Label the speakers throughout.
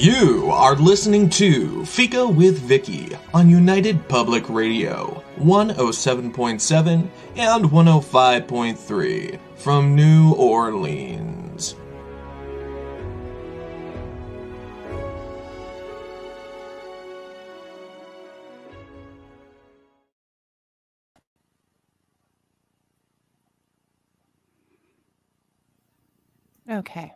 Speaker 1: You are listening to Fika with Vicky on United Public Radio, 107.7 and 105.3 from New Orleans.
Speaker 2: Okay.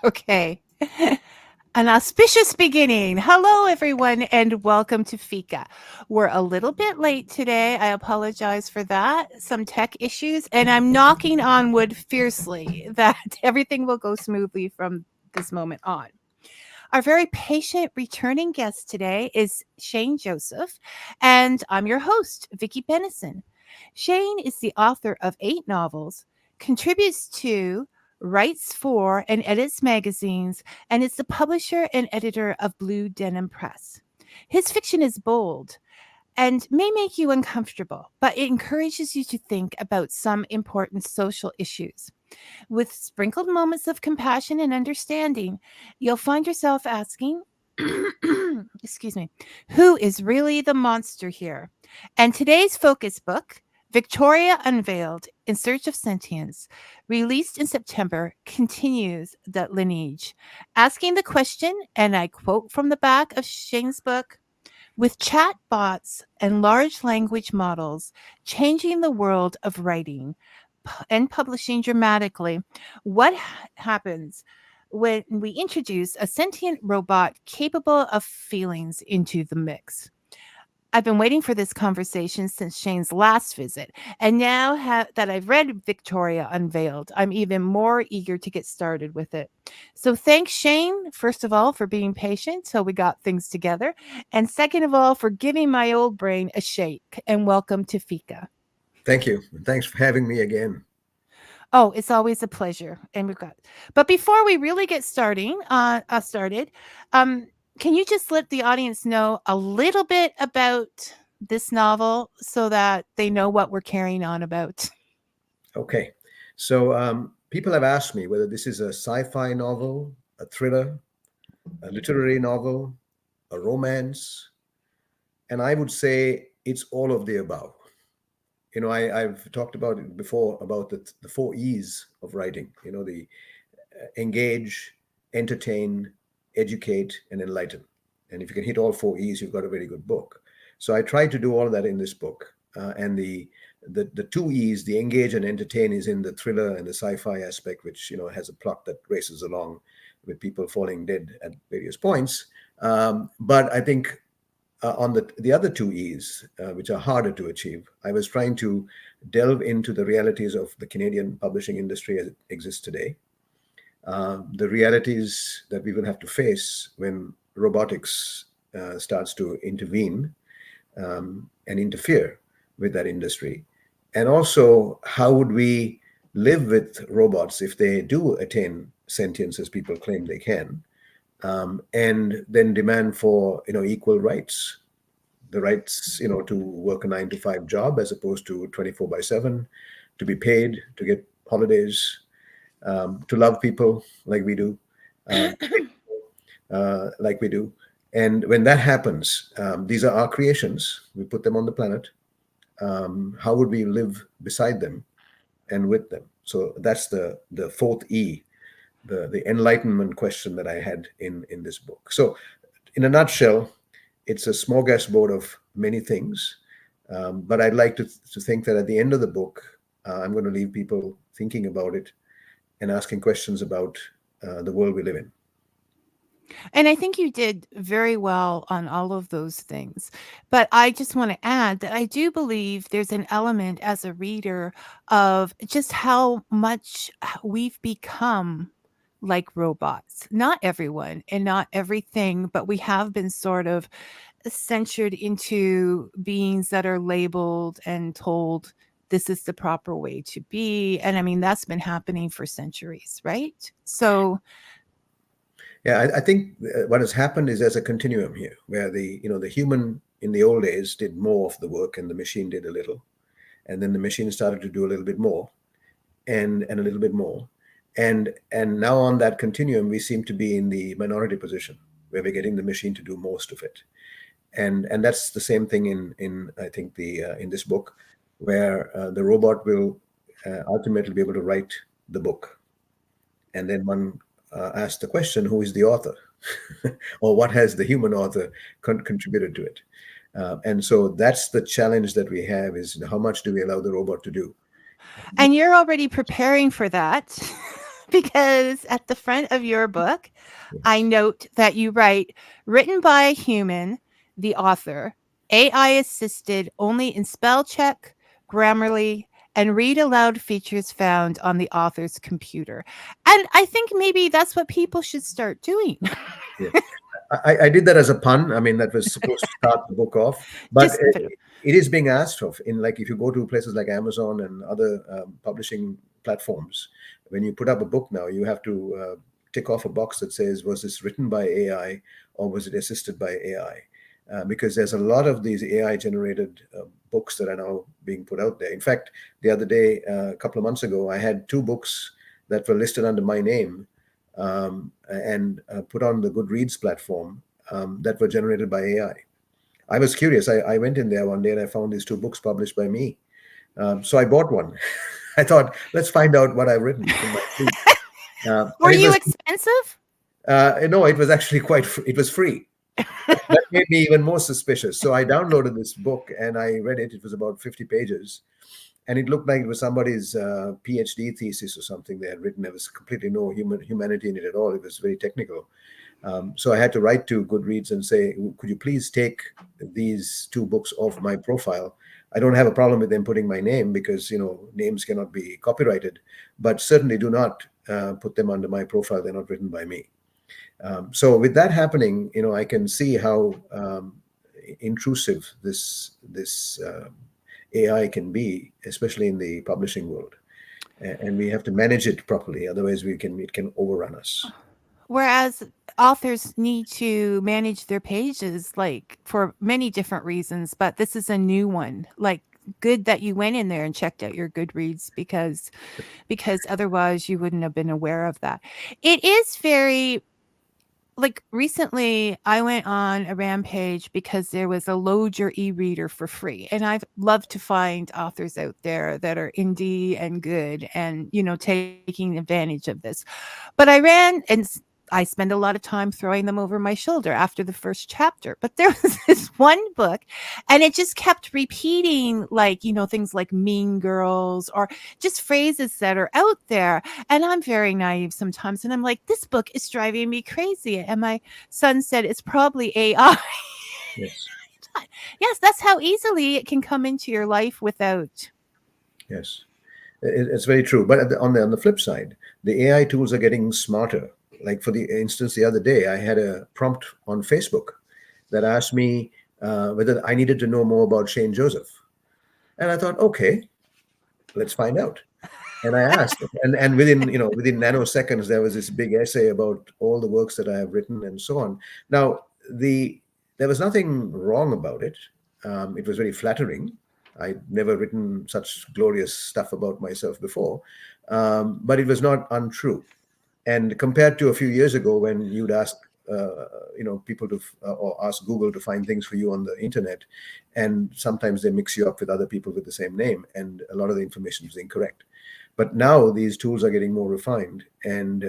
Speaker 2: Okay. An auspicious beginning. Hello, everyone, and welcome to Fika. We're a little bit late today. I apologize for that. Some tech issues, and I'm knocking on wood fiercely that everything will go smoothly from this moment on. Our very patient returning guest today is Shane Joseph, and I'm your host, Vicky Bennison. Shane is the author of 8 novels, contributes to, writes for, and edits magazines, and is the publisher and editor of Blue Denim Press. His fiction is bold and may make you uncomfortable, but it encourages you to think about some important social issues. With sprinkled moments of compassion and understanding, you'll find yourself asking, excuse me, who is really the monster here? And today's focus book, Victoria Unveiled in Search of Sentience, released in September, continues that lineage, asking the question, and I quote from the back of Shane's book, with chatbots and large language models changing the world of writing and publishing dramatically, what happens when we introduce a sentient robot capable of feelings into the mix? I've been waiting for this conversation since Shane's last visit, and now that I've read Victoria Unveiled, I'm even more eager to get started with it. So thanks, Shane, first of all, for being patient till we got things together, and second of all, for giving my old brain a shake, and welcome to Fika.
Speaker 3: Thank you. Thanks for having me again.
Speaker 2: Oh, it's always a pleasure, and we've got. But before we really get started, can you just let the audience know a little bit about this novel so that they know what we're carrying on about?
Speaker 3: Okay. So people have asked me whether this is a sci-fi novel, a thriller, a literary novel, a romance, and I would say it's all of the above. I've talked about it before about the 4 E's of writing. The engage, entertain, educate, and enlighten. And if you can hit all 4 E's, you've got a very good book. So I tried to do all of that in this book. And the 2 E's, the engage and entertain, is in the thriller and the sci-fi aspect, which has a plot that races along with people falling dead at various points. But I think on the other 2 E's, which are harder to achieve, I was trying to delve into the realities of the Canadian publishing industry as it exists today. The realities that we will have to face when robotics starts to intervene and interfere with that industry. And also, how would we live with robots if they do attain sentience, as people claim they can, and then demand for equal rights, the rights to work a 9 to 5 job as opposed to 24/7, to be paid, to get holidays, to love people like we do, like we do. And when that happens, these are our creations. We put them on the planet. How would we live beside them and with them? So that's the 4th E, the enlightenment question that I had in this book. So in a nutshell, it's a smorgasbord of many things. But I'd like to think that at the end of the book, I'm going to leave people thinking about it and asking questions about the world we live in.
Speaker 2: And I think you did very well on all of those things. But I just want to add that I do believe there's an element as a reader of just how much we've become like robots. Not everyone and not everything, but we have been sort of censured into beings that are labeled and told this is the proper way to be. And I mean, that's been happening for centuries, right? So
Speaker 3: Yeah, I think what has happened is there's a continuum here where the human in the old days did more of the work and the machine did a little, and then the machine started to do a little bit more and a little bit more, and now on that continuum we seem to be in the minority position where we're getting the machine to do most of it, and that's the same thing in I think the in this book where the robot will ultimately be able to write the book, and then one asks the question, who is the author? Or what has the human author contributed to it? And so that's the challenge that we have, is how much do we allow the robot to do?
Speaker 2: And you're already preparing for that because at the front of your book, I
Speaker 3: Yes.
Speaker 2: note that you write written by a human, the author, AI assisted only in spell check, Grammarly, and read aloud features found on the author's computer. And I think maybe that's what people should start doing.
Speaker 3: Yeah. I did that as a pun. I mean, that was supposed to start the book off, but
Speaker 2: Just
Speaker 3: it is being asked of in, like, if you go to places like Amazon and other publishing platforms, when you put up a book now, you have to tick off a box that says, was this written by AI or was it assisted by AI? Because there's a lot of these AI generated books that are now being put out there. In fact, the other day, a couple of months ago, I had two books that were listed under my name and put on the Goodreads platform that were generated by AI. I was curious. I went in there one day and I found these two books published by me. So I bought one. I thought, let's find out what I've written in my sleep.
Speaker 2: Were
Speaker 3: And it
Speaker 2: you
Speaker 3: was,
Speaker 2: expensive?
Speaker 3: no, it was actually it was free. That made me even more suspicious. So I downloaded this book and I read it. It was about 50 pages. And it looked like it was somebody's PhD thesis or something they had written. There was completely no humanity in it at all. It was very technical. So I had to write to Goodreads and say, could you please take these two books off my profile? I don't have a problem with them putting my name because, names cannot be copyrighted, but certainly do not put them under my profile. They're not written by me. So with that happening, I can see how intrusive this AI can be, especially in the publishing world, and we have to manage it properly. Otherwise, it can overrun us.
Speaker 2: Whereas authors need to manage their pages like for many different reasons, but this is a new one. Like good that you went in there and checked out your Goodreads because otherwise you wouldn't have been aware of that. It is very like recently I went on a rampage because there was a load your e-reader for free. And I've loved to find authors out there that are indie and good and, taking advantage of this. But I ran and I spend a lot of time throwing them over my shoulder after the first chapter. But there was this one book and it just kept repeating like, things like mean girls or just phrases that are out there. And I'm very naive sometimes. And I'm like, this book is driving me crazy. And my son said, it's probably AI.
Speaker 3: Yes.
Speaker 2: Yes, that's how easily it can come into your life without.
Speaker 3: Yes. It's very true. But on the flip side, the AI tools are getting smarter. Like, for the instance, the other day, I had a prompt on Facebook that asked me whether I needed to know more about Shane Joseph. And I thought, okay, let's find out. And I asked, and within nanoseconds, there was this big essay about all the works that I have written and so on. Now, there was nothing wrong about it. It was very flattering. I'd never written such glorious stuff about myself before, but it was not untrue. And compared to a few years ago, when you'd ask, people to or ask Google to find things for you on the internet, and sometimes they mix you up with other people with the same name, and a lot of the information is incorrect. But now these tools are getting more refined, and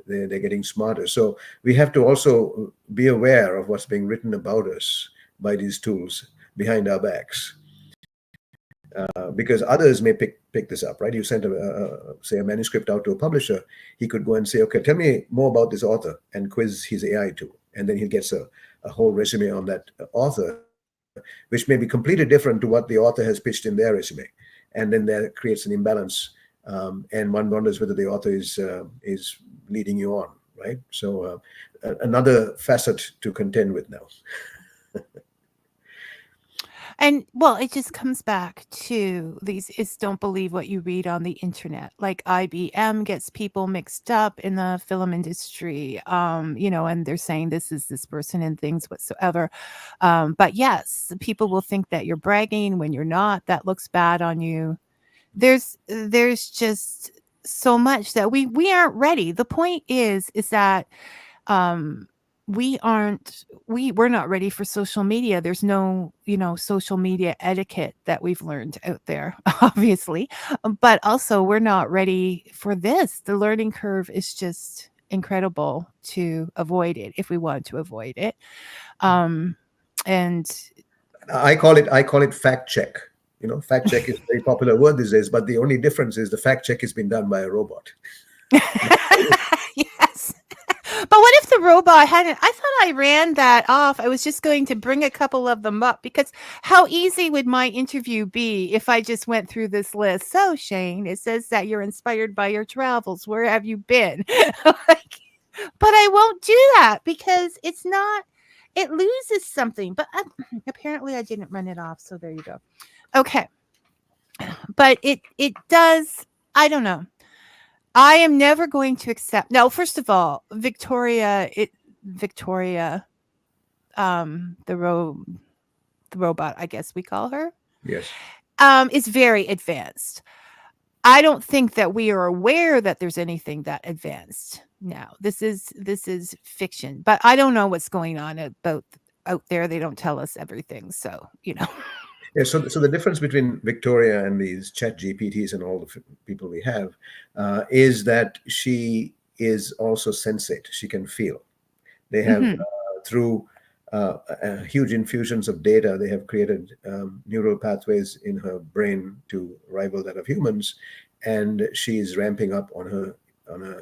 Speaker 3: they're getting smarter. So we have to also be aware of what's being written about us by these tools behind our backs. Because others may pick this up, right? You sent say a manuscript out to a publisher, he could go and say, okay, tell me more about this author, and quiz his AI tool, and then he gets a whole resume on that author, which may be completely different to what the author has pitched in their resume, and then that creates an imbalance, and one wonders whether the author is leading you on, right? So another facet to contend with now.
Speaker 2: And well, it just comes back to these is don't believe what you read on the internet. Like IBM gets people mixed up in the film industry, and they're saying this is this person and things whatsoever. But yes, people will think that you're bragging when you're not. That looks bad on you. There's just so much that we aren't ready. The point is that um we're not ready for social media. There's no social media etiquette that we've learned out there obviously, but also we're not ready for this. The learning curve is just incredible to avoid it if we want to avoid it. And
Speaker 3: I call it fact check. Fact check is a very popular word these days, but the only difference is the fact check has been done by a robot.
Speaker 2: yes. But what if the robot hadn't? I thought I ran that off. I was just going to bring a couple of them up because how easy would my interview be if I just went through this list? So, Shane, it says that you're inspired by your travels. Where have you been? Like, but I won't do that because it's not, it loses something. But apparently I didn't run it off. So there you go. Okay. But it does, I don't know. I am never going to accept. No, first of all, Victoria, the robot, I guess we call her,
Speaker 3: Yes.
Speaker 2: is very advanced. I don't think that we are aware that there's anything that advanced now. This is fiction, but I don't know what's going on about out there. They don't tell us everything, so
Speaker 3: Yeah, so the difference between Victoria and these chat GPTs and all the people we have is that she is also sensate. She can feel. They have, through huge infusions of data, they have created neural pathways in her brain to rival that of humans, and she is ramping up on her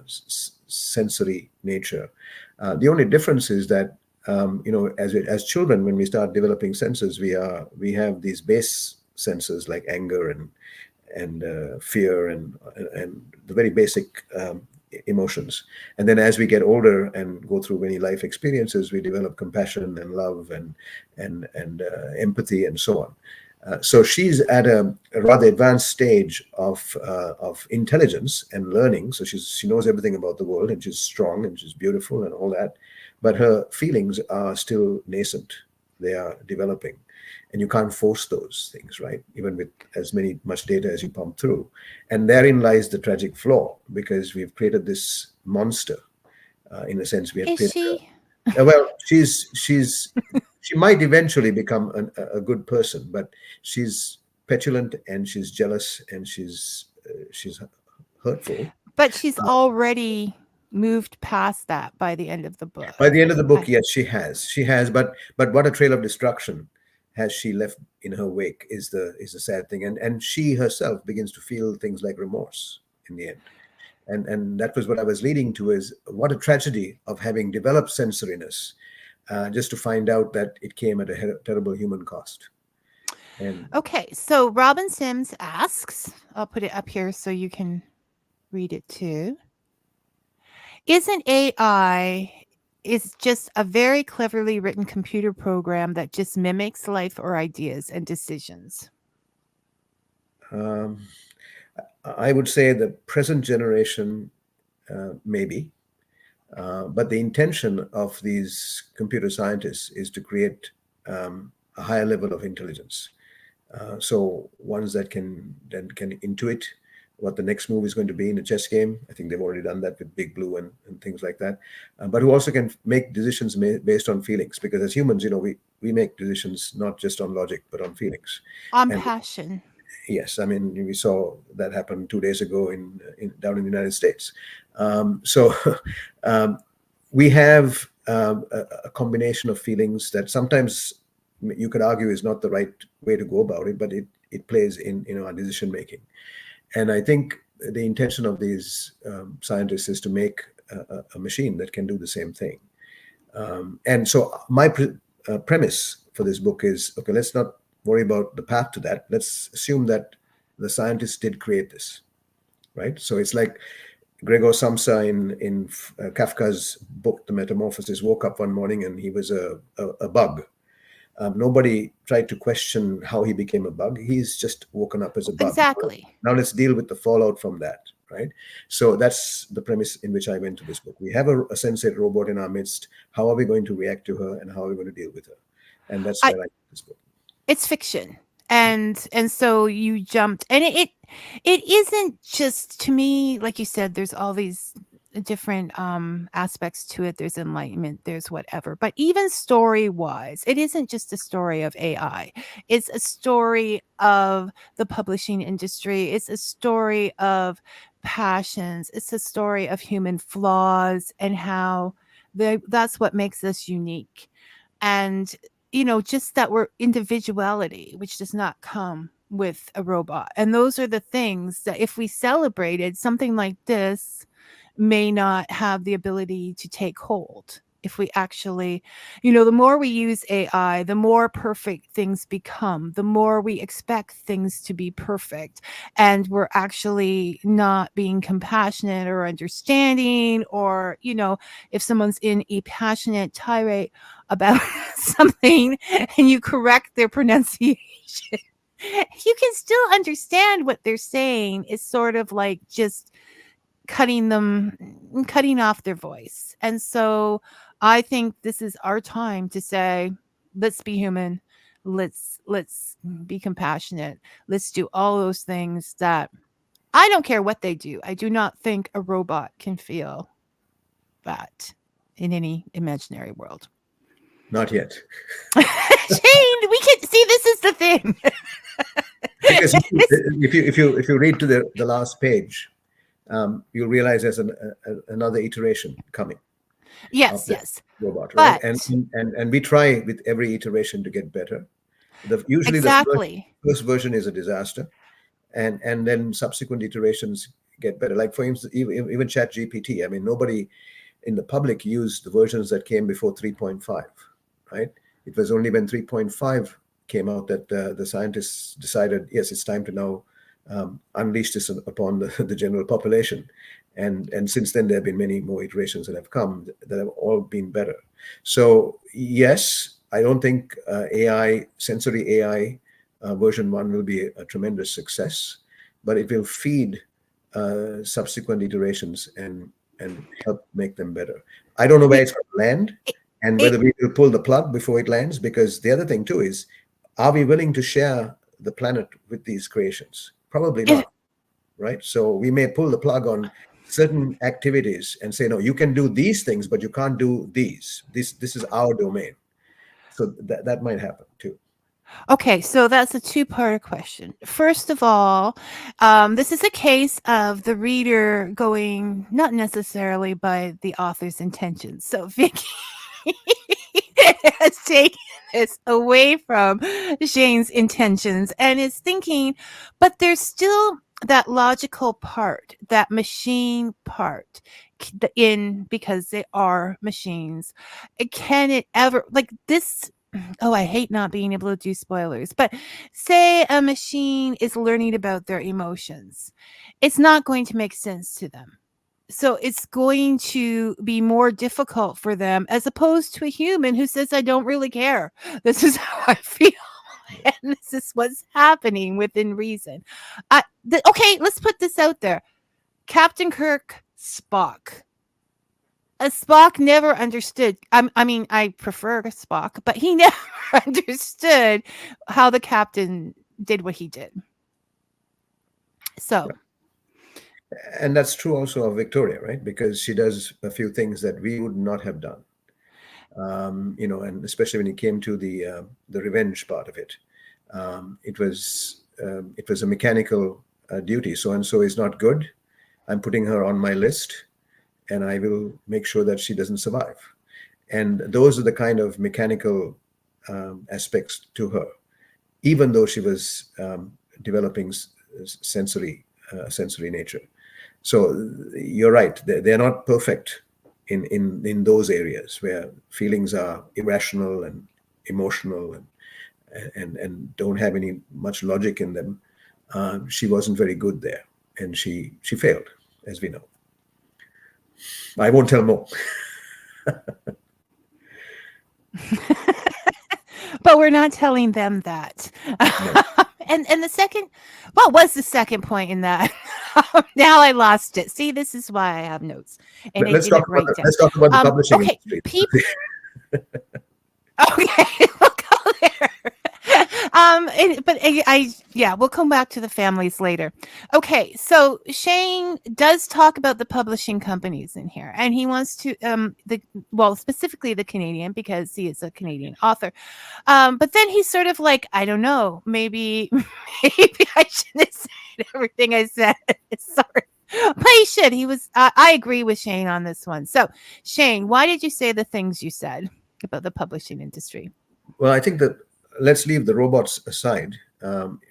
Speaker 3: sensory nature. The only difference is that as children, when we start developing senses, we have these base senses like anger and fear and the very basic emotions. And then as we get older and go through many life experiences, we develop compassion and love and empathy and so on. So she's at a rather advanced stage of intelligence and learning. So she knows everything about the world, and she's strong and she's beautiful and all that. But her feelings are still nascent. They are developing, and you can't force those things, right? Even with as much data as you pump through. And therein lies the tragic flaw, because we've created this monster. In a sense, we have
Speaker 2: is
Speaker 3: created
Speaker 2: she?
Speaker 3: well, she might eventually become a good person, but she's petulant and she's jealous and she's hurtful.
Speaker 2: But she's already moved past that by the end of the book.
Speaker 3: By the end of the book, yes, she has, but what a trail of destruction has she left in her wake is the sad thing, and she herself begins to feel things like remorse in the end. And that was what I was leading to, is what a tragedy of having developed sensoriness, just to find out that it came at a terrible human cost. And
Speaker 2: Okay, so Robin Sims asks, I'll put it up here so you can read it too. Isn't AI is just a very cleverly written computer program that just mimics life or ideas and decisions?
Speaker 3: I would say the present generation, maybe, but the intention of these computer scientists is to create a higher level of intelligence. So ones that can intuit what the next move is going to be in a chess game. I think they've already done that with Big Blue and things like that. But who also can make decisions based on feelings, because as humans, we make decisions not just on logic but on feelings.
Speaker 2: On
Speaker 3: And
Speaker 2: passion.
Speaker 3: yes, I mean, we saw that happen 2 days ago down in the United States. So we have a combination of feelings that sometimes you could argue is not the right way to go about it, but it plays in our decision making. And I think the intention of these scientists is to make a machine that can do the same thing. And so my premise for this book is, okay, let's not worry about the path to that. Let's assume that the scientists did create this, right? So it's like Gregor Samsa in Kafka's book, The Metamorphosis, woke up one morning and he was a bug. Nobody tried to question how he became a bug. He's just woken up as a bug.
Speaker 2: Exactly.
Speaker 3: Now let's deal with the fallout from that, right? So that's the premise in which I went to this book. We have a sensate robot in our midst. How are we going to react to her, and how are we going to deal with her? And that's where I went this book.
Speaker 2: It's fiction. And so you jumped, and it isn't just, to me, like you said, there's all these different aspects to it. There's enlightenment, there's whatever, but even story wise, it isn't just a story of AI. It's a story of the publishing industry. It's a story of passions. It's a story of human flaws and how that's what makes us unique. And just that we're individuality, which does not come with a robot. And those are the things that if we celebrated, something like this may not have the ability to take hold. If we actually, the more we use AI, the more perfect things become, the more we expect things to be perfect. And we're actually not being compassionate or understanding, or, if someone's in a passionate tirade about something and you correct their pronunciation, you can still understand what they're saying. It's sort of like just cutting off their voice. And so I think this is our time to say, let's be human. Let's be compassionate. Let's do all those things that I don't care what they do. I do not think a robot can feel that in any imaginary world.
Speaker 3: Not yet.
Speaker 2: Shane, we can see, this is the thing.
Speaker 3: Because if you read to the last page, you'll realize there's another iteration coming.
Speaker 2: Yes.
Speaker 3: Robot, right? And we try with every iteration to get better. Usually the first version is a disaster, and then subsequent iterations get better. Like, for instance, even ChatGPT. I mean, nobody in the public used the versions that came before 3.5, right? It was only when 3.5 came out that the scientists decided, yes, it's time to now unleash this upon the general population. And since then, there have been many more iterations that have come that have all been better. So yes, I don't think sensory AI version 1 will be a tremendous success, but it will feed subsequent iterations and help make them better. I don't know where it's going to land and whether we will pull the plug before it lands, because the other thing too is, are we willing to share the planet with these creations? Probably not, right? So we may pull the plug on certain activities and say, no, you can do these things, but you can't do these. This is our domain. So that might happen too.
Speaker 2: Okay, so that's a two-part question. First of all, this is a case of the reader going not necessarily by the author's intentions. So Vicky has taken this away from Shane's intentions and is thinking, but there's still that logical part, that machine part because they are machines. Can it ever, like this? Oh, I hate not being able to do spoilers, but say a machine is learning about their emotions. It's not going to make sense to them. So it's going to be more difficult for them as opposed to a human who says, I don't really care. This is how I feel. And this is what's happening within reason. Okay, let's put this out there. Captain Kirk, Spock. Spock never understood. I mean, I prefer Spock, but he never understood how the captain did what he did. So.
Speaker 3: And that's true also of Victoria, right? Because she does a few things that we would not have done. And especially when it came to the revenge part of it, it was a mechanical duty. So and so is not good. I'm putting her on my list, and I will make sure that she doesn't survive. And those are the kind of mechanical aspects to her, even though she was developing sensory nature. So you're right; they're not perfect in those areas where feelings are irrational and emotional and don't have any much logic in them. She wasn't very good there, and she failed, as we know. I won't tell more.
Speaker 2: but we're not telling them that.
Speaker 3: No.
Speaker 2: And the second, what was the second point in that? Now I lost it. See, this is why I have notes and I
Speaker 3: Let's
Speaker 2: didn't
Speaker 3: talk about
Speaker 2: write
Speaker 3: the,
Speaker 2: down.
Speaker 3: let's talk about the publishing
Speaker 2: Okay,
Speaker 3: industry.
Speaker 2: people. Okay, we'll go there. Yeah, we'll come back to the families later. Okay, so Shane does talk about the publishing companies in here, and he wants to specifically the Canadian, because he is a Canadian author. But then he's sort of like, I don't know, maybe I shouldn't have said everything I said. Sorry. But he should. He was. I agree with Shane on this one. So, Shane, why did you say the things you said about the publishing industry?
Speaker 3: Well, I think that let's leave the robots aside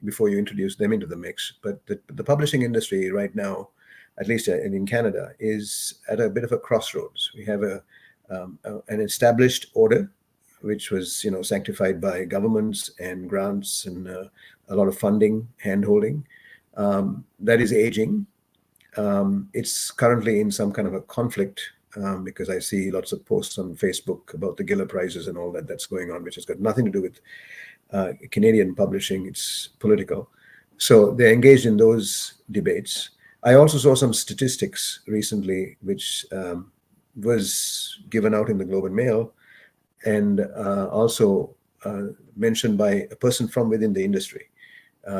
Speaker 3: before you introduce them into the mix. But the publishing industry right now, at least in Canada, is at a bit of a crossroads. We have an established order, which was sanctified by governments and grants and a lot of funding, handholding. That is aging. It's currently in some kind of a conflict because I see lots of posts on Facebook about the Giller prizes and all that's going on, which has got nothing to do with Canadian publishing. It's political. So they're engaged in those debates. I also saw some statistics recently, which was given out in the Globe and Mail, and also mentioned by a person from within the industry,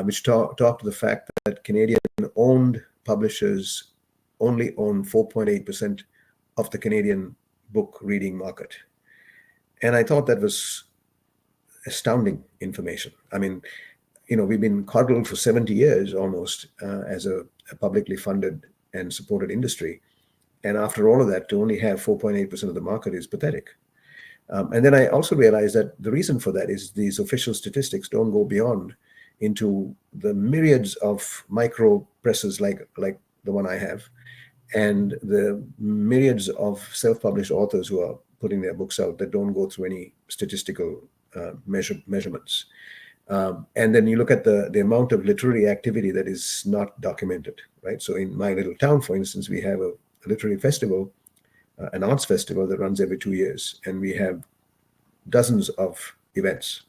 Speaker 3: which talked to the fact that Canadian-owned publishers only own 4.8% of the Canadian book reading market. And I thought that was astounding information. I mean, we've been coddled for 70 years almost as a publicly funded and supported industry. And after all of that, to only have 4.8% of the market is pathetic. And then I also realized that the reason for that is these official statistics don't go beyond into the myriads of micro presses like the one I have, and the myriads of self-published authors who are putting their books out that don't go through any statistical measurements. And then you look at the amount of literary activity that is not documented, right? So in my little town, for instance, we have a literary festival, an arts festival that runs every 2 years, and we have dozens of events.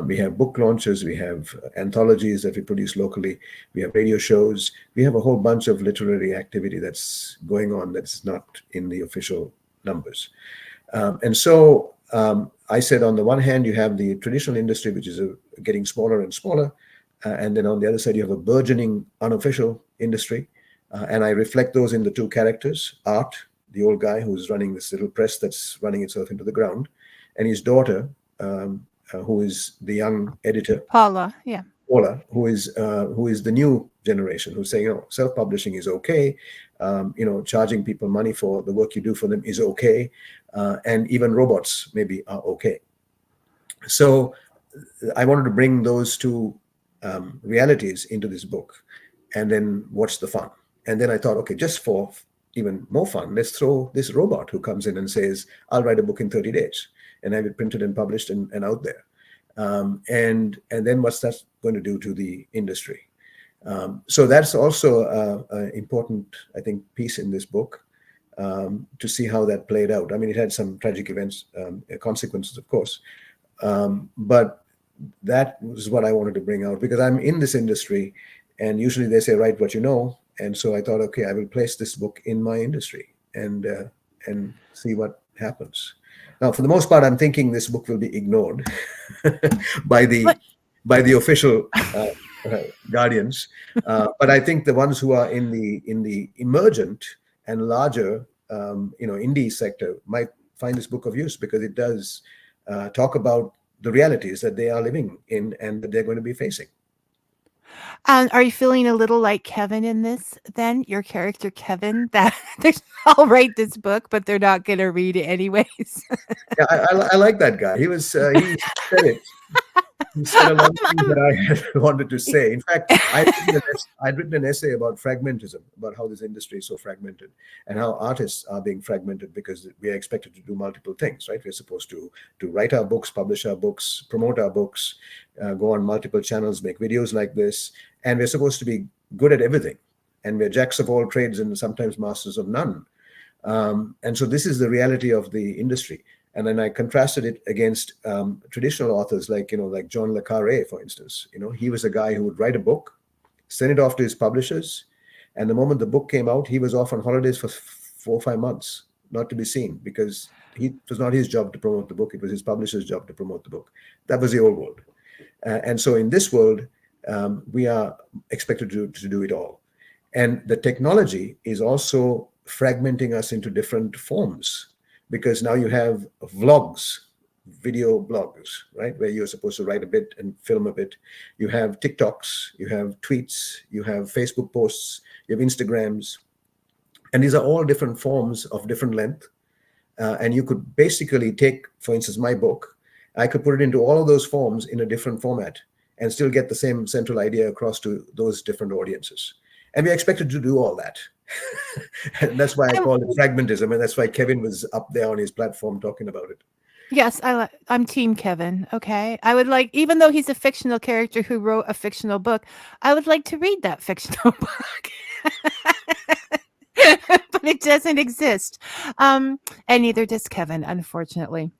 Speaker 3: We have book launches, we have anthologies that we produce locally, we have radio shows, we have a whole bunch of literary activity that's going on that's not in the official numbers. And so I said, on the one hand, you have the traditional industry, which is getting smaller and smaller. And then on the other side, you have a burgeoning unofficial industry. And I reflect those in the two characters, Art, the old guy who's running this little press that's running itself into the ground, and his daughter, who is the young editor,
Speaker 2: Paula, yeah.
Speaker 3: Paula, who is the new generation, who's saying, self-publishing is okay, charging people money for the work you do for them is okay, and even robots maybe are okay. So I wanted to bring those two realities into this book, and then what's the fun? And then I thought, okay, just for even more fun, let's throw this robot who comes in and says, I'll write a book in 30 days. And have it printed and published and out there. And then what's that going to do to the industry? So that's also an important, I think, piece in this book to see how that played out. I mean, it had some tragic events, consequences, of course. But that was what I wanted to bring out, because I'm in this industry, and usually they say, write what you know. And so I thought, okay, I will place this book in my industry and see what happens. Now, for the most part, I'm thinking this book will be ignored by the official guardians. But I think the ones who are in the emergent and larger, indie sector might find this book of use, because it does talk about the realities that they are living in and that they're going to be facing.
Speaker 2: Are you feeling a little like Kevin in this, then? Your character, Kevin, that I'll write this book, but they're not going to read it anyways.
Speaker 3: Yeah, I like that guy. He said it. He said a lot of things that I had wanted to say. In fact, I'd written an essay about fragmentism, about how this industry is so fragmented and how artists are being fragmented because we are expected to do multiple things, right? We're supposed to write our books, publish our books, promote our books, go on multiple channels, make videos like this. And we're supposed to be good at everything. And we're jacks of all trades and sometimes masters of none. And so this is the reality of the industry. And then I contrasted it against traditional authors like John le Carre, for instance. He was a guy who would write a book, send it off to his publishers, and the moment the book came out, he was off on holidays for 4 or 5 months, not to be seen, because it was not his job to promote the book. It was his publisher's job to promote the book. That was the old world. And so in this world, we are expected to do it all. And the technology is also fragmenting us into different forms, because now you have vlogs, video blogs, right, where you're supposed to write a bit and film a bit. You have TikToks, you have tweets, you have Facebook posts, you have Instagrams, and these are all different forms of different length. And you could basically take, for instance, my book. I could put it into all of those forms in a different format and still get the same central idea across to those different audiences. And we're expected to do all that. And that's why I call it fragmentism. And that's why Kevin was up there on his platform talking about it.
Speaker 2: Yes, I'm Team Kevin. Okay. I would like, even though he's a fictional character who wrote a fictional book, I would like to read that fictional book. But it doesn't exist. And neither does Kevin, unfortunately.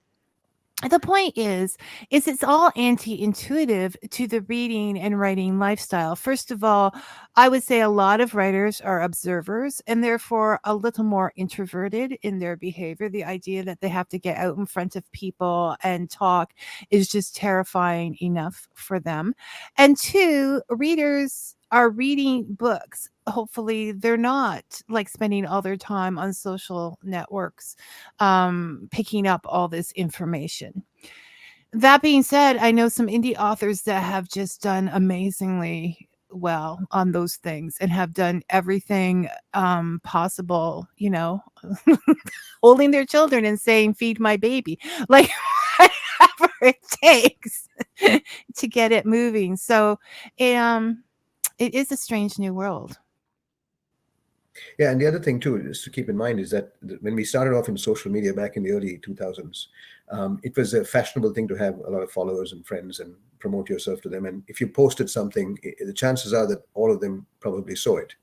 Speaker 2: The point is it's all anti-intuitive to the reading and writing lifestyle. First of all, I would say a lot of writers are observers and therefore a little more introverted in their behavior. The idea that they have to get out in front of people and talk is just terrifying enough for them. And two, readers are reading books. Hopefully they're not like spending all their time on social networks picking up all this information. That being said, I know some indie authors that have just done amazingly well on those things and have done everything possible, holding their children and saying, feed my baby, like whatever it takes to get it moving. So it is a strange new world.
Speaker 3: Yeah, and the other thing too is to keep in mind is that when we started off in social media back in the early 2000s, it was a fashionable thing to have a lot of followers and friends and promote yourself to them. And if you posted something, the chances are that all of them probably saw it.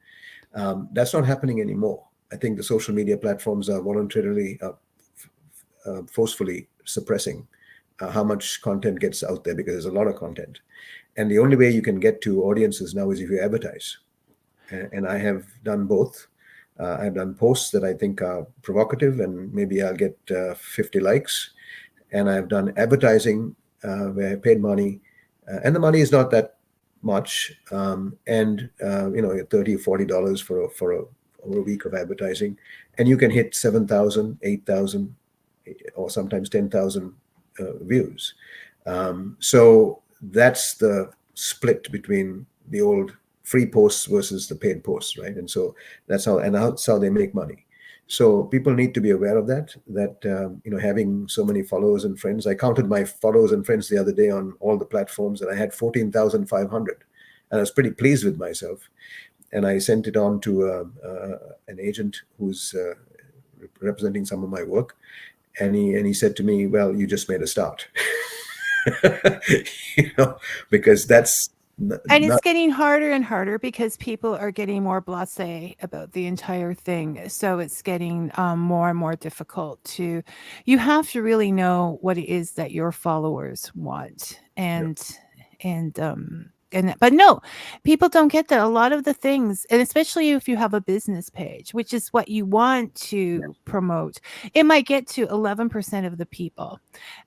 Speaker 3: That's not happening anymore. I think the social media platforms are voluntarily, forcefully suppressing how much content gets out there, because there's a lot of content. And the only way you can get to audiences now is if you advertise. And I have done both. I've done posts that I think are provocative and maybe I'll get 50 likes. And I've done advertising where I paid money. And the money is not that much. $30 or $40 for a week of advertising. And you can hit 7,000, 8,000, or sometimes 10,000 views. So that's the split between the old free posts versus the paid posts, right? And so that's how they make money. So people need to be aware of that having so many followers and friends. I counted my followers and friends the other day on all the platforms, and I had 14,500, and I was pretty pleased with myself. And I sent it on to an agent who's representing some of my work, and he said to me, "Well, you just made a start," because that's.
Speaker 2: And it's getting harder and harder because people are getting more blasé about the entire thing. So it's getting more and more difficult you have to really know what it is that your followers want. But no, people don't get that. A lot of the things, and especially if you have a business page, which is what you want to promote, it might get to 11% of the people.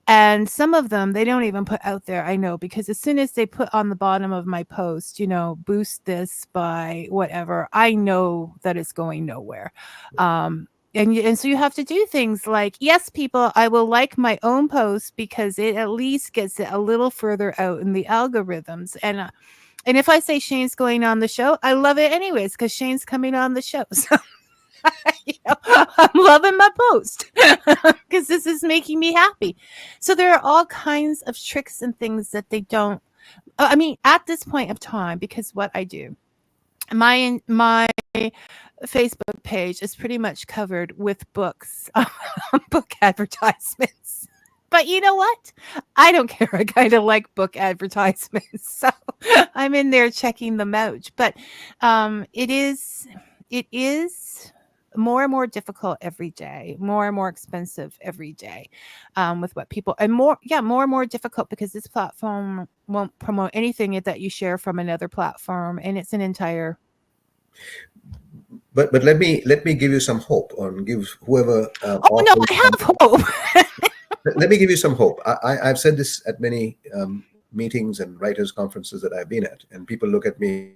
Speaker 2: And some of them, they don't even put out there. I know, because as soon as they put on the bottom of my post, boost this by whatever, I know that it's going nowhere. And so you have to do things like, yes, people, I will like my own post because it at least gets it a little further out in the algorithms. And if I say Shane's going on the show, I love it anyways because Shane's coming on the show. So I'm loving my post because this is making me happy. So there are all kinds of tricks and things that they don't. I mean, at this point of time, because what I do, my Facebook page is pretty much covered with books, book advertisements. But you know what? I don't care. I kind of like book advertisements, so I'm in there checking them out. But it is more and more difficult every day, more and more expensive every day, with what people and more more and more difficult because this platform won't promote anything that you share from another platform, and it's an entire.
Speaker 3: But let me give you some hope, or give whoever
Speaker 2: Oh no,
Speaker 3: offers.
Speaker 2: I have hope.
Speaker 3: Let me give you some hope. I've said this at many meetings and writers' conferences that I've been at, and people look at me.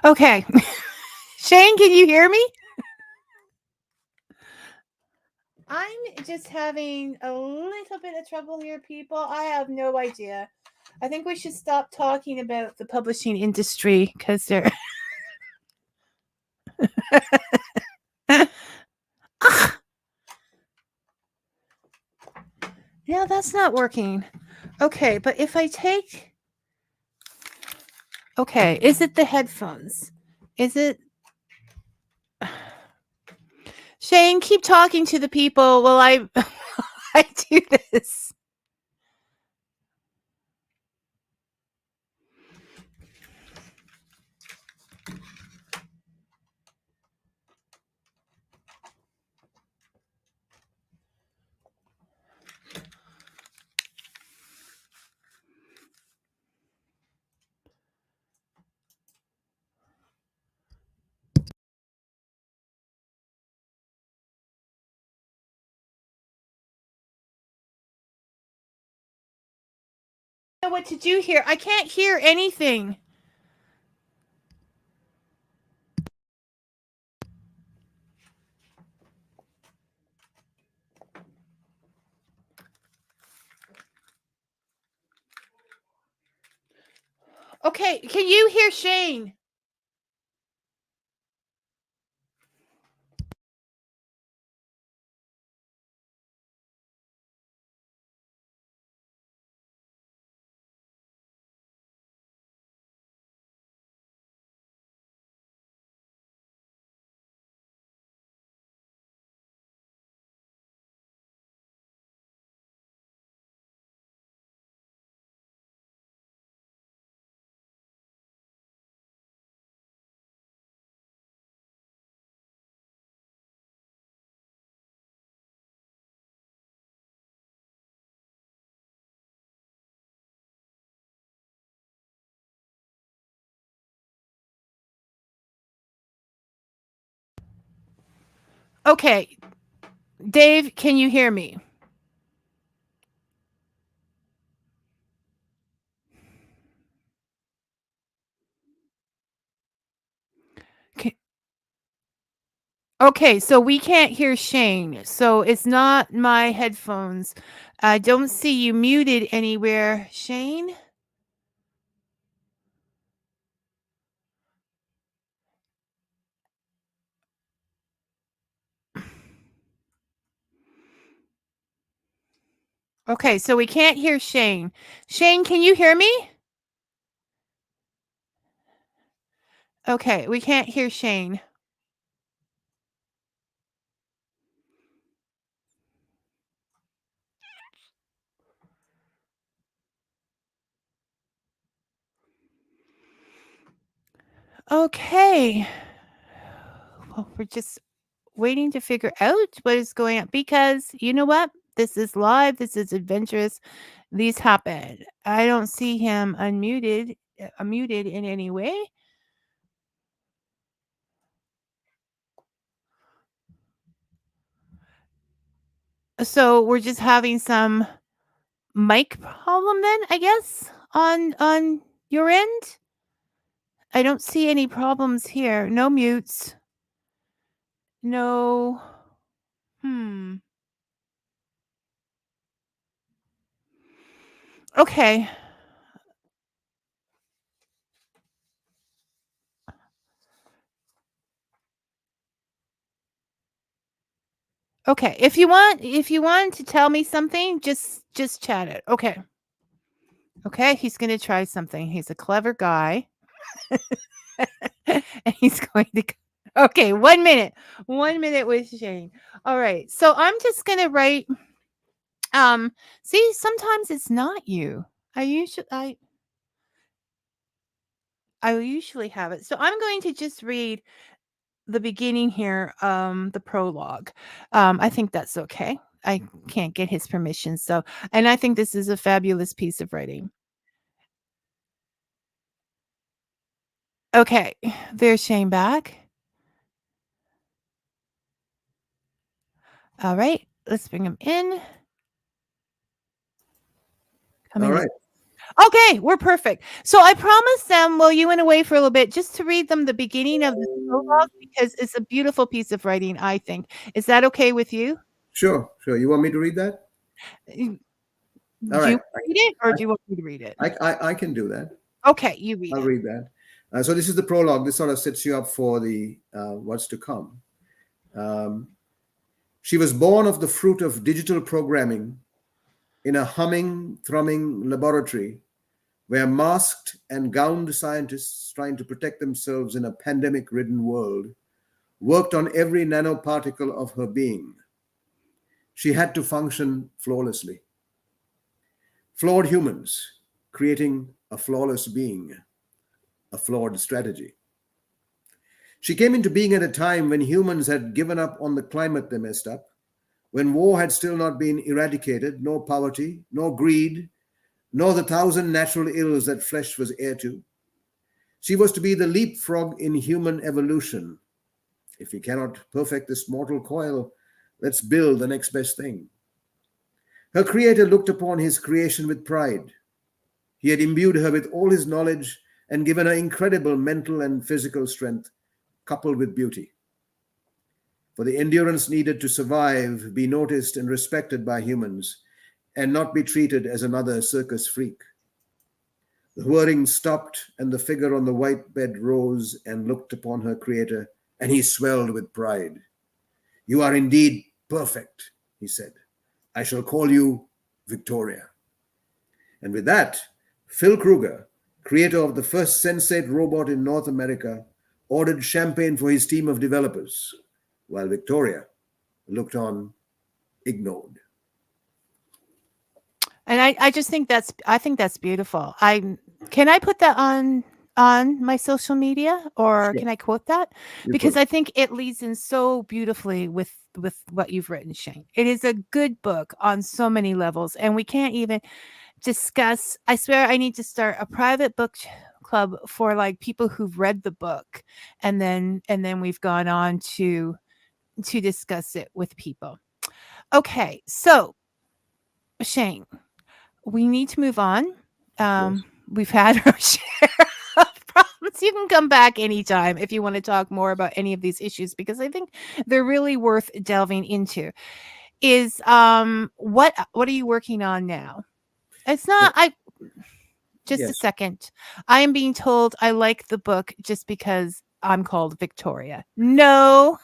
Speaker 2: Okay. Shane, can you hear me? I'm just having a little bit of trouble here, people. I have no idea. I think we should stop talking about the publishing industry because they're. Yeah, that's not working. Okay, but if I take. Okay, is it the headphones? Is it. Shane, keep talking to the people while I I do this. I don't know what to do here. I can't hear anything. Okay, can you hear Shane? Okay, Dave, can you hear me? Okay, so we can't hear Shane. So it's not my headphones. I don't see you muted anywhere, Shane. Okay, so we can't hear Shane. Shane, can you hear me? Okay, we can't hear Shane. Okay. Well, we're just waiting to figure out what is going on because you know what? This is live. This is adventurous. These happen. I don't see him unmuted in any way. So we're just having some mic problem then, I guess, on your end. I don't see any problems here. No mutes. No. Okay. Okay. If you want to tell me something, just chat it. Okay. Okay, he's going to try something. He's a clever guy. And he's going to Okay, 1 minute. 1 minute with Shane. All right. So I'm just going to write see, sometimes it's not you. I usually have it. So I'm going to just read the beginning here, the prologue. I think that's okay. I can't get his permission. So, and I think this is a fabulous piece of writing. Okay, there's Shane back. All right, let's bring him in.
Speaker 3: All right.
Speaker 2: Okay, we're perfect. So I promised them while you went away for a little bit just to read them the beginning of the prologue because it's a beautiful piece of writing, I think. Is that okay with you?
Speaker 3: Sure. You want me to read that?
Speaker 2: Do
Speaker 3: All
Speaker 2: you
Speaker 3: right.
Speaker 2: read it or do you want me to read it?
Speaker 3: I can do that.
Speaker 2: Okay, you read
Speaker 3: I'll
Speaker 2: it.
Speaker 3: read that. So this is the prologue. This sort of sets you up for the what's to come. She was born of the fruit of digital programming in a humming, thrumming laboratory where masked and gowned scientists trying to protect themselves in a pandemic ridden world worked on every nanoparticle of her being. She had to function flawlessly. Flawed humans creating a flawless being, a flawed strategy. She came into being at a time when humans had given up on the climate they messed up, when war had still not been eradicated, no poverty, no greed, nor the thousand natural ills that flesh was heir to. She was to be the leapfrog in human evolution. If we cannot perfect this mortal coil, let's build the next best thing. Her creator looked upon his creation with pride. He had imbued her with all his knowledge and given her incredible mental and physical strength, coupled with beauty. For the endurance needed to survive, be noticed and respected by humans, and not be treated as another circus freak. The whirring stopped, and the figure on the white bed rose and looked upon her creator, and he swelled with pride. "You are indeed perfect," he said. "I shall call you Victoria." And with that, Phil Kruger, creator of the first sensate robot in North America, ordered champagne for his team of developers, while Victoria looked on, ignored.
Speaker 2: And I just think that's beautiful. Can I put that on my social media or
Speaker 3: Sure.
Speaker 2: can I quote that?
Speaker 3: You
Speaker 2: Because
Speaker 3: put
Speaker 2: I think it leads in so beautifully with what you've written, Shane. It is a good book on so many levels, and we can't even discuss. I swear I need to start a private book club for like people who've read the book, and then we've gone on to discuss it with people. Okay, so Shane, we need to move on.
Speaker 3: Yes.
Speaker 2: We've had our share of problems So you can come back anytime if you want to talk more about any of these issues, because I think they're really worth delving into. Is what are you working on now? It's not I just a
Speaker 3: Yes.
Speaker 2: second. I am being told I like the book just because I'm called Victoria. No.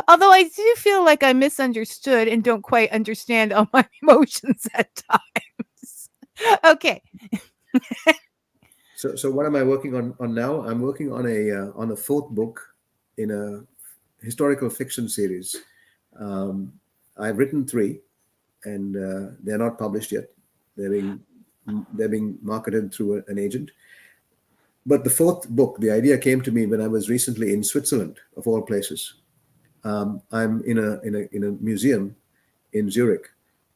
Speaker 2: Although I do feel like I'm misunderstood and don't quite understand all my emotions at times. Okay.
Speaker 3: So what am I working on now? I'm working on a fourth book in a historical fiction series. Um, I've written three, and they're not published yet. They're being they're being marketed through an agent. But the fourth book, the idea came to me when I was recently in Switzerland, of all places. I'm in a museum in Zurich,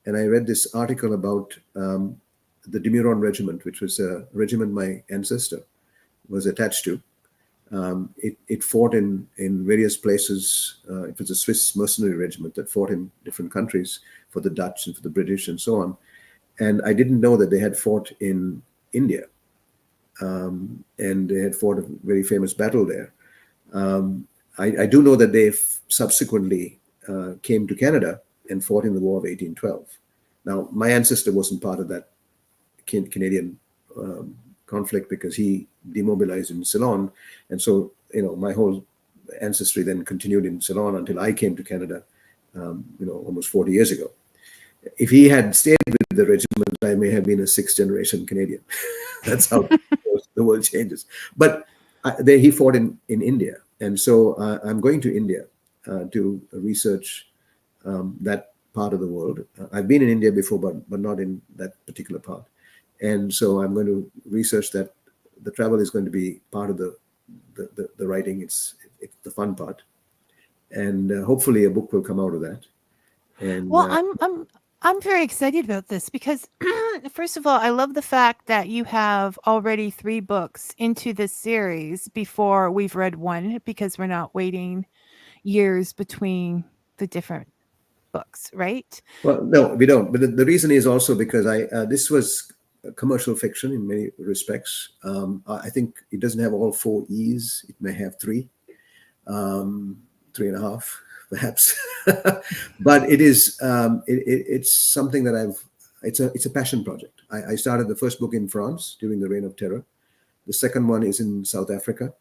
Speaker 3: and I read this article about the Demiron Regiment, which was a regiment my ancestor was attached to. It fought in various places. It was a Swiss mercenary regiment that fought in different countries for the Dutch and for the British and so on. And I didn't know that they had fought in India, and they had fought a very famous battle there. I do know that they subsequently came to Canada and fought in the War of 1812. Now, my ancestor wasn't part of that Canadian conflict because he demobilized in Ceylon, and so my whole ancestry then continued in Ceylon until I came to Canada, almost 40 years ago. If he had stayed with the regiment, I may have been a sixth generation Canadian. That's how the world changes. But he fought in India, and so I'm going to India to research that part of the world. I've been in India before, but not in that particular part. And so I'm going to research that. The travel is going to be part of the writing. It's the fun part, and hopefully a book will come out of that. And
Speaker 2: Well, I'm very excited about this because first of all, I love the fact that you have already 3 books into this series before we've read one, because we're not waiting years between the different books, right?
Speaker 3: well, no, we don't. But the reason is also because this was commercial fiction in many respects. I think it doesn't have all 4 E's. It may have 3, 3.5, perhaps. But it is it's something that it's a passion project. I started the first book in France during the Reign of Terror. The second one is in South Africa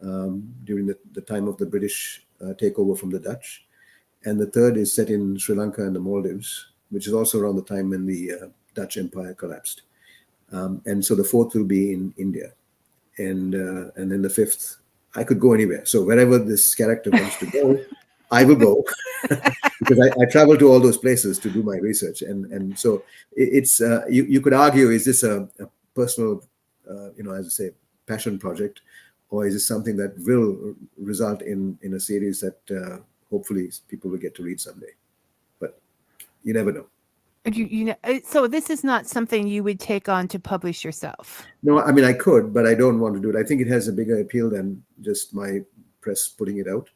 Speaker 3: during the time of the British takeover from the Dutch. And the third is set in Sri Lanka and the Maldives, which is also around the time when the Dutch Empire collapsed. And so the fourth will be in India. And then the fifth, I could go anywhere. So wherever this character wants to go, I will go because I travel to all those places to do my research. And so it's you could argue, is this a personal, as I say, passion project, or is this something that will result in a series that hopefully people will get to read someday? But you never know.
Speaker 2: So this is not something you would take on to publish yourself.
Speaker 3: No, I mean, I could, but I don't want to do it. I think it has a bigger appeal than just my press putting it out.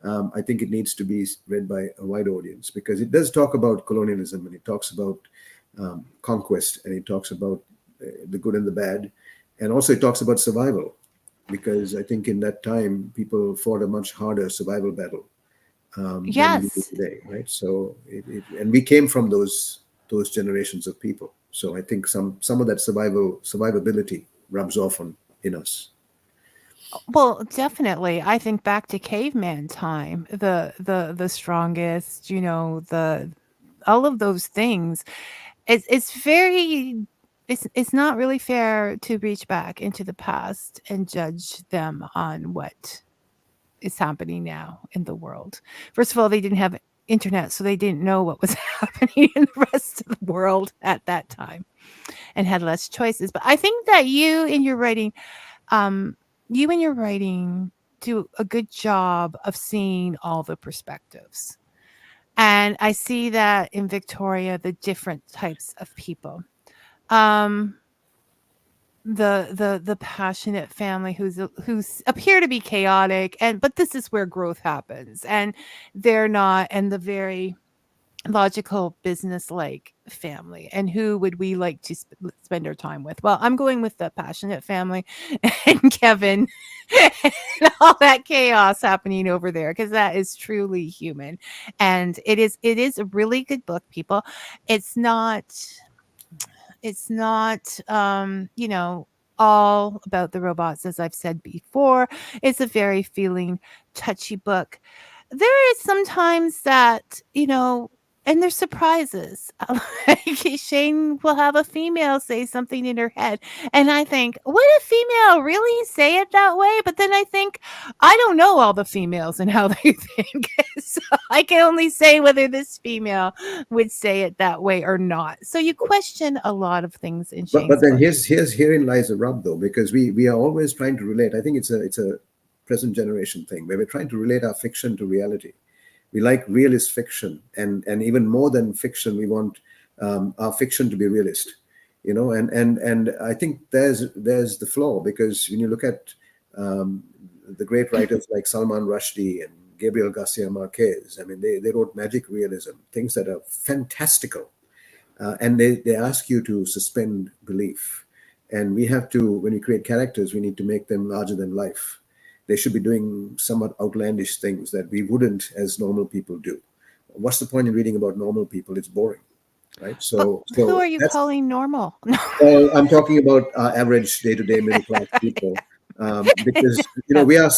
Speaker 3: I think it needs to be read by a wide audience because it does talk about colonialism, and it talks about conquest, and it talks about the good and the bad. And also it talks about survival, because I think in that time, people fought a much harder survival battle than we do
Speaker 2: Yes.
Speaker 3: today, right? So, and we came from those generations of people. So I think some of that survivability rubs off in us.
Speaker 2: Well, definitely. I think back to caveman time, the strongest, the all of those things. It's not really fair to reach back into the past and judge them on what is happening now in the world. First of all, they didn't have internet, so they didn't know what was happening in the rest of the world at that time and had less choices. But I think that um, you and your writing do a good job of seeing all the perspectives. And I see that in Victoria, the different types of people. Um, the passionate family who's appear to be chaotic, but this is where growth happens, and they're not, and the very logical business like family, and who would we like to spend our time with? Well, I'm going with the passionate family and Kevin and all that chaos happening over there, because that is truly human. And it is a really good book, people. It's not all about the robots, as I've said before. It's a very feeling, touchy book. There is sometimes that, and there's surprises. Like Shane will have a female say something in her head, and I think, would a female really say it that way? But then I think, I don't know all the females and how they think. So I can only say whether this female would say it that way or not. So you question a lot of things in
Speaker 3: But
Speaker 2: Shane's
Speaker 3: then
Speaker 2: book.
Speaker 3: herein lies the rub, though, because we are always trying to relate. I think it's a present generation thing where we're trying to relate our fiction to reality. We like realist fiction, and even more than fiction, we want our fiction to be realist. And I think there's the flaw, because when you look at the great writers like Salman Rushdie and Gabriel Garcia Marquez, I mean, they wrote magic realism, things that are fantastical, and they ask you to suspend belief. And we have to, when we create characters, we need to make them larger than life. They should be doing somewhat outlandish things that we wouldn't as normal people do. What's the point in reading about normal people? It's boring, right?
Speaker 2: But
Speaker 3: So
Speaker 2: who
Speaker 3: so
Speaker 2: are you
Speaker 3: that's
Speaker 2: calling normal?
Speaker 3: well, I'm talking about average day-to-day middle-class people, because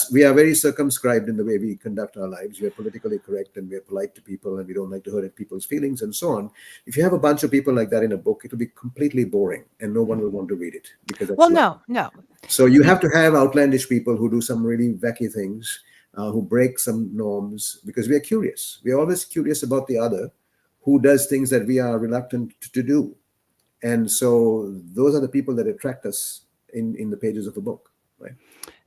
Speaker 3: we are very circumscribed in the way we conduct our lives. We are politically correct, and we are polite to people, and we don't like to hurt people's feelings, and so on. If you have a bunch of people like that in a book, it will be completely boring, and no one will want to read it, because
Speaker 2: Well,
Speaker 3: that's life.
Speaker 2: no, no.
Speaker 3: So you
Speaker 2: You
Speaker 3: have to have outlandish people who do some really wacky things, who break some norms, because we are curious. We are always curious about the other, who does things that we are reluctant to do. And so those are the people that attract us in the pages of a book, right?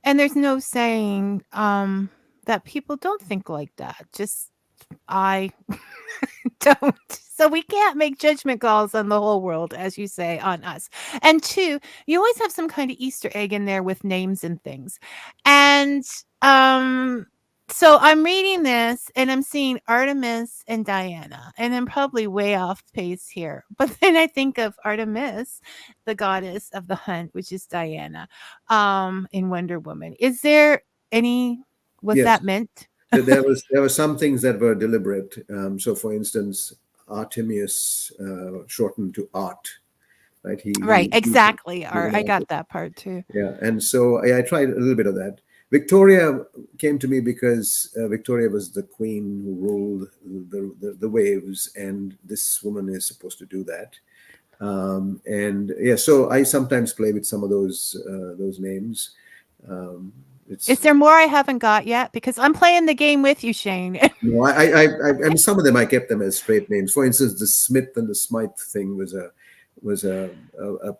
Speaker 2: And there's no saying that people don't think like that. Just I don't. So we can't make judgment calls on the whole world, as you say, on us. And two, you always have some kind of Easter egg in there with names and things. And um so I'm reading this and I'm seeing Artemis and Diana, and I'm probably way off pace here. But then I think of Artemis, the goddess of the hunt, which is Diana, in Wonder Woman. Is there any was
Speaker 3: Yes,
Speaker 2: that meant?
Speaker 3: there were some things that were deliberate. So, for instance, Artemius, shortened to Art, right?
Speaker 2: Right, exactly.
Speaker 3: He's
Speaker 2: Or
Speaker 3: an
Speaker 2: I got
Speaker 3: artist.
Speaker 2: that part too.
Speaker 3: Yeah, and so I tried a little bit of that. Victoria came to me because Victoria was the queen who ruled the waves, and this woman is supposed to do that. And yeah, so I sometimes play with some of those names. Um,
Speaker 2: Is
Speaker 3: it's
Speaker 2: there more I haven't got yet? Because I'm playing the game with you, Shane.
Speaker 3: No, I mean, some of them I kept them as straight names. For instance, the Smith and the Smyth thing was a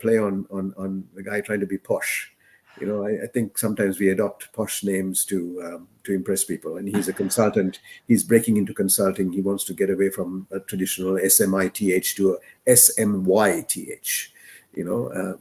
Speaker 3: play on the guy trying to be posh. I think sometimes we adopt posh names to impress people. And he's a consultant. He's breaking into consulting. He wants to get away from a traditional SMITH to a SMYTH. You know,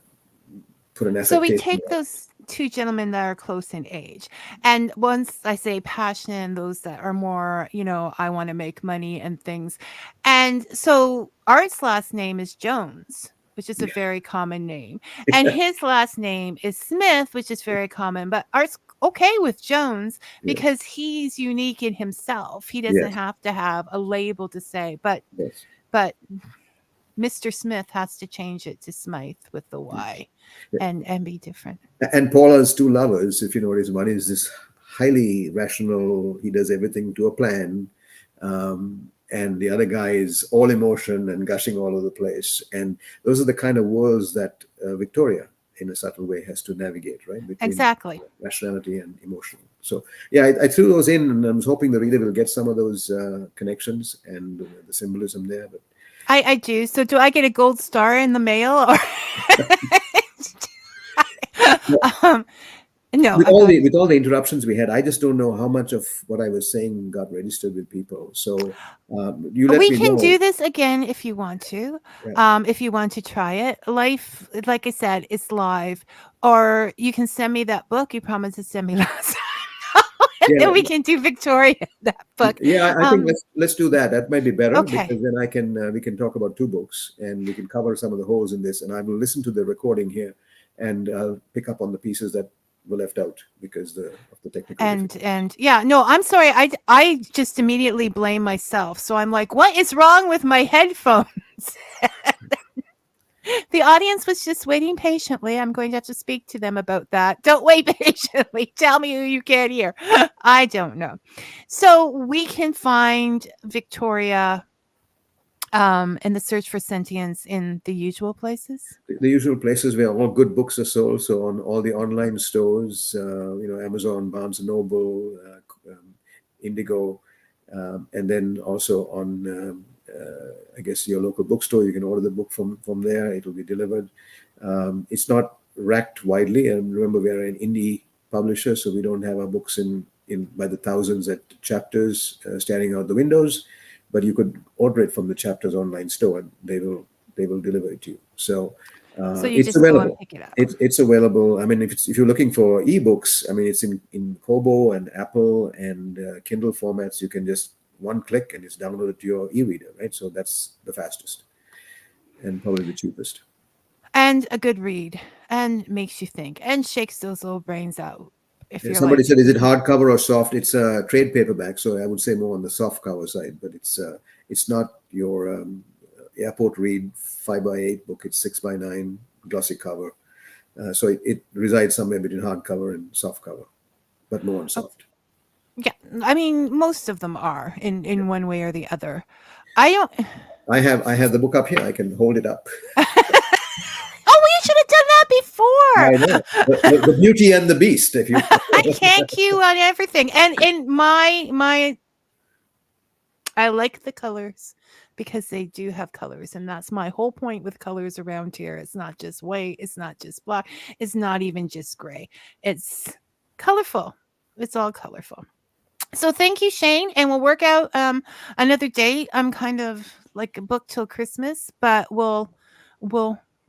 Speaker 3: put an
Speaker 2: So we
Speaker 3: affectation.
Speaker 2: take those two gentlemen that are close in age. And once I say passion, those that are more, I want to make money and things. And so Art's last name is Jones, which is a very common name. And his last name is Smith, which is very common. But Art's okay with Jones
Speaker 3: Yes,
Speaker 2: because he's unique in himself. He doesn't
Speaker 3: yes,
Speaker 2: have to have a label to say, but Mr. Smith has to change it to Smythe with the Y
Speaker 3: yes.
Speaker 2: and be different.
Speaker 3: And Paula's two lovers, if you notice, one is this highly rational, he does everything to a plan. And the other guy is all emotion and gushing all over the place. And those are the kind of worlds that Victoria, in a subtle way, has to navigate, right? Between
Speaker 2: Exactly.
Speaker 3: rationality and emotion. So, yeah, I threw those in, and I was hoping the reader will get some of those connections and the symbolism there. But
Speaker 2: I do. So do I get a gold star in the mail or um, no,
Speaker 3: with
Speaker 2: I'm
Speaker 3: all
Speaker 2: not.
Speaker 3: the interruptions we had, I just don't know how much of what I was saying got registered with people. So you let
Speaker 2: We
Speaker 3: me
Speaker 2: can
Speaker 3: know.
Speaker 2: do this again if you want to.
Speaker 3: Yeah.
Speaker 2: If you want to try it. Life, like I said, is live. Or you can send me that book you promised to send me last time. And then we can do Victoria, that book.
Speaker 3: Yeah, I think let's do that. That might be better
Speaker 2: Okay.
Speaker 3: because then I can we can talk about two books and we can cover some of the holes in this. And I will listen to the recording here and pick up on the pieces that were left out because of the technical difficulties.
Speaker 2: And yeah, no, I'm sorry. I just immediately blame myself. So I'm like, what is wrong with my headphones? The audience was just waiting patiently. I'm going to have to speak to them about that. Don't wait patiently. Tell me who you can't hear. I don't know. So we can find Victoria and the search for sentience in the usual places.
Speaker 3: The usual places where all good books are sold. So on all the online stores, Amazon, Barnes and Noble, Indigo, and then also on I guess your local bookstore. You can order the book from there. It will be delivered. It's not racked widely, and remember we're an indie publisher, so we don't have our books in by the thousands at Chapters staring out the windows. But you could order it from the Chapters online store, and they will deliver it to you. So
Speaker 2: you
Speaker 3: it's
Speaker 2: just
Speaker 3: available.
Speaker 2: go and pick it up.
Speaker 3: It's available. I mean, if you're looking for ebooks, I mean, it's in Kobo and Apple and Kindle formats. You can just one click and it's downloaded to your e-reader, right? So that's the fastest and probably the cheapest.
Speaker 2: And a good read, and makes you think, and shakes those little brains out. If you're
Speaker 3: Somebody
Speaker 2: like,
Speaker 3: said, "Is it hardcover or soft?" It's a trade paperback, so I would say more on the soft cover side. But it's not your airport read 5x8 book. It's 6x9 glossy cover, so it resides somewhere between hardcover and soft cover, but more on soft.
Speaker 2: yeah, I mean, most of them are in one way or the other. I don't.
Speaker 3: I have the book up here. I can hold it up.
Speaker 2: Oh, we should have done that before.
Speaker 3: I know the Beauty and the Beast. If you,
Speaker 2: I can't cue on everything, and in my, I like the colors because they do have colors, and that's my whole point with colors around here. It's not just white. It's not just black. It's not even just gray. It's colorful. It's all colorful. So thank you, Shane, and we'll work out another date. I'm kind of like booked till Christmas, but we'll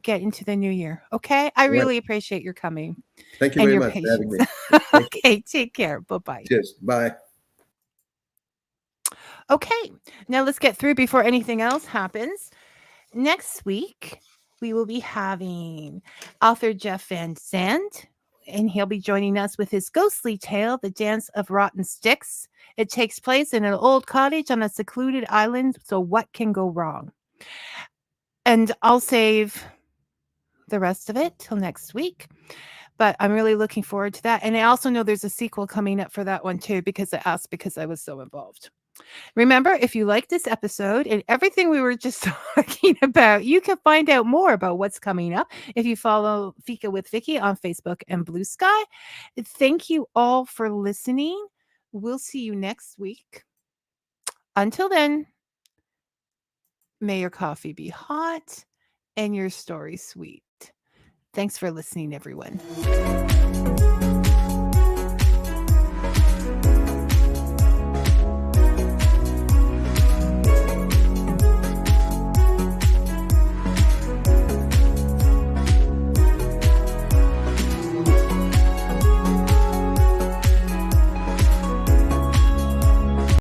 Speaker 2: get into the new year. Okay, I really appreciate your coming.
Speaker 3: Thank you very much for having me.
Speaker 2: Okay, take care. Bye-bye.
Speaker 3: Cheers. Bye.
Speaker 2: Okay, now let's get through before anything else happens. Next week, we will be having author Jeff Van Zandt, and he'll be joining us with his ghostly tale, The Dance of Rotten Sticks. It takes place in an old cottage on a secluded island, so what can go wrong? And I'll save the rest of it till next week. But I'm really looking forward to that. And I also know there's a sequel coming up for that one too, because I asked because I was so involved. Remember, if you like this episode and everything we were just talking about, you can find out more about what's coming up if you follow Fika with Vicky on Facebook and Blue Sky. Thank you all for listening. We'll see you next week. Until then, may your coffee be hot and your story sweet. Thanks for listening, everyone.